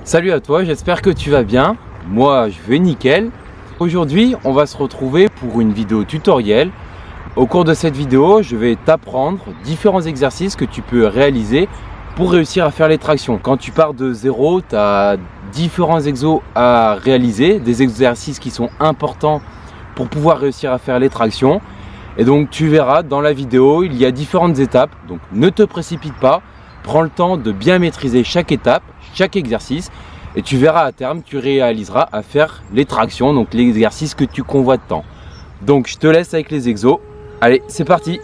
Salut à toi, j'espère que tu vas bien. Moi, je vais nickel. Aujourd'hui, on va se retrouver pour une vidéo tutoriel. Au cours de cette vidéo, je vais t'apprendre différents exercices que tu peux réaliser pour réussir à faire les tractions. Quand tu pars de zéro, tu as différents exos à réaliser, des exercices qui sont importants pour pouvoir réussir à faire les tractions. Et donc tu verras dans la vidéo, il y a différentes étapes, donc ne te précipite pas, prends le temps de bien maîtriser chaque étape, chaque exercice, et tu verras à terme, tu réaliseras à faire les tractions, donc l'exercice que tu convoites tant. Donc je te laisse avec les exos, allez c'est parti.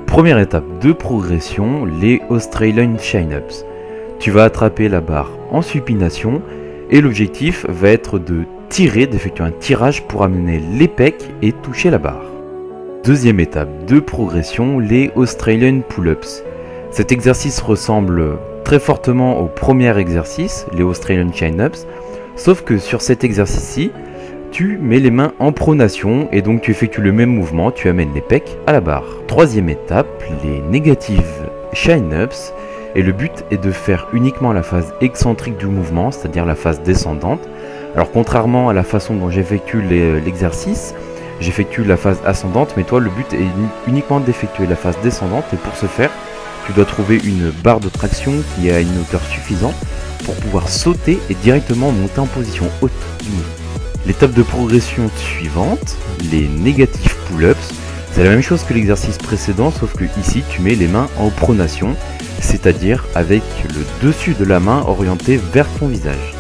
Première étape de progression, les Australian Chin-Ups. Tu vas attraper la barre en supination et l'objectif va être de tirer, d'effectuer un tirage pour amener les pecs et toucher la barre. Deuxième étape de progression, les Australian Pull-Ups. Cet exercice ressemble très fortement au premier exercice, les Australian Chin-Ups, sauf que sur cet exercice-ci, tu mets les mains en pronation et donc tu effectues le même mouvement, tu amènes les pecs à la barre. Troisième étape, les Negative Chin-Ups, et le but est de faire uniquement la phase excentrique du mouvement, c'est-à-dire la phase descendante. Alors contrairement à la façon dont j'effectue l'exercice, j'effectue la phase ascendante, mais toi le but est uniquement d'effectuer la phase descendante, et pour ce faire, tu dois trouver une barre de traction qui est à une hauteur suffisante pour pouvoir sauter et directement monter en position haute du mouvement. L'étape de progression suivante, les Negative Pull-Ups, c'est la même chose que l'exercice précédent, sauf que ici tu mets les mains en pronation, c'est-à-dire avec le dessus de la main orienté vers ton visage.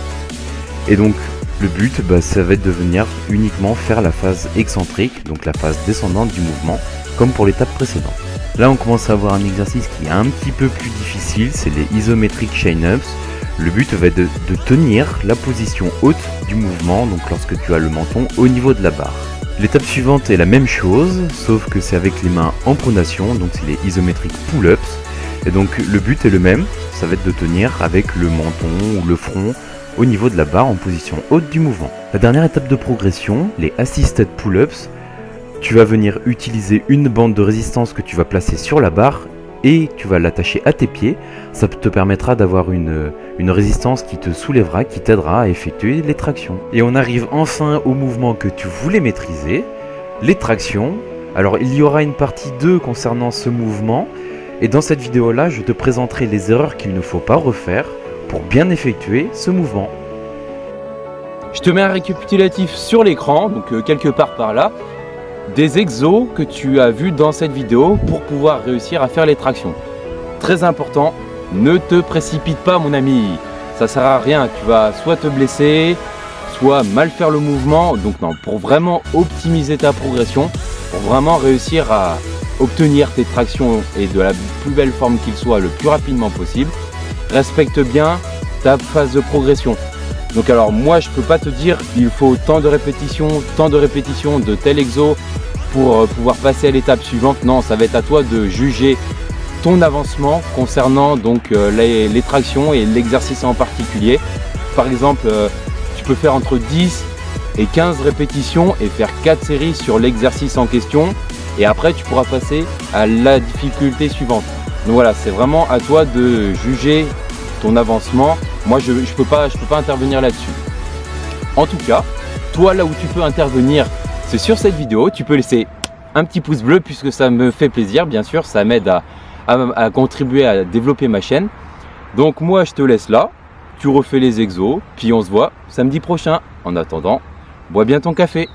Et donc le but, ça va être de venir uniquement faire la phase excentrique, donc la phase descendante du mouvement, comme pour l'étape précédente. Là on commence à avoir un exercice qui est un petit peu plus difficile, c'est les Isometric Chin-Ups. Le but va être de tenir la position haute du mouvement, donc lorsque tu as le menton au niveau de la barre. L'étape suivante est la même chose, sauf que c'est avec les mains en pronation, donc c'est les Isometric Pull-Ups. Et donc le but est le même, ça va être de tenir avec le menton ou le front au niveau de la barre en position haute du mouvement. La dernière étape de progression, les Assisted Pull-Ups, tu vas venir utiliser une bande de résistance que tu vas placer sur la barre et tu vas l'attacher à tes pieds. Ça te permettra d'avoir une résistance qui te soulèvera, qui t'aidera à effectuer les tractions. Et on arrive enfin au mouvement que tu voulais maîtriser, les tractions. Alors il y aura une partie 2 concernant ce mouvement, et dans cette vidéo là je te présenterai les erreurs qu'il ne faut pas refaire pour bien effectuer ce mouvement. Je te mets un récapitulatif sur l'écran, donc quelque part par là, des exos que tu as vus dans cette vidéo pour pouvoir réussir à faire les tractions. Très important, ne te précipite pas mon ami, ça sert à rien, tu vas soit te blesser, soit mal faire le mouvement. Donc non, pour vraiment optimiser ta progression, pour vraiment réussir à obtenir tes tractions et de la plus belle forme qu'il soit le plus rapidement possible, respecte bien ta phase de progression. Donc alors moi je peux pas te dire il faut tant de répétitions de tel exo pour pouvoir passer à l'étape suivante. Non, ça va être à toi de juger ton avancement concernant donc les tractions et l'exercice en particulier. Par exemple, tu peux faire entre 10 et 15 répétitions et faire 4 séries sur l'exercice en question, et après tu pourras passer à la difficulté suivante. Donc voilà, c'est vraiment à toi de juger ton avancement. Moi je peux pas intervenir là-dessus. En tout cas, toi là où tu peux intervenir, c'est sur cette vidéo. Tu peux laisser un petit pouce bleu puisque ça me fait plaisir, bien sûr, ça m'aide à contribuer à développer ma chaîne. Donc moi je te laisse là, tu refais les exos, puis on se voit samedi prochain. En attendant, bois bien ton café.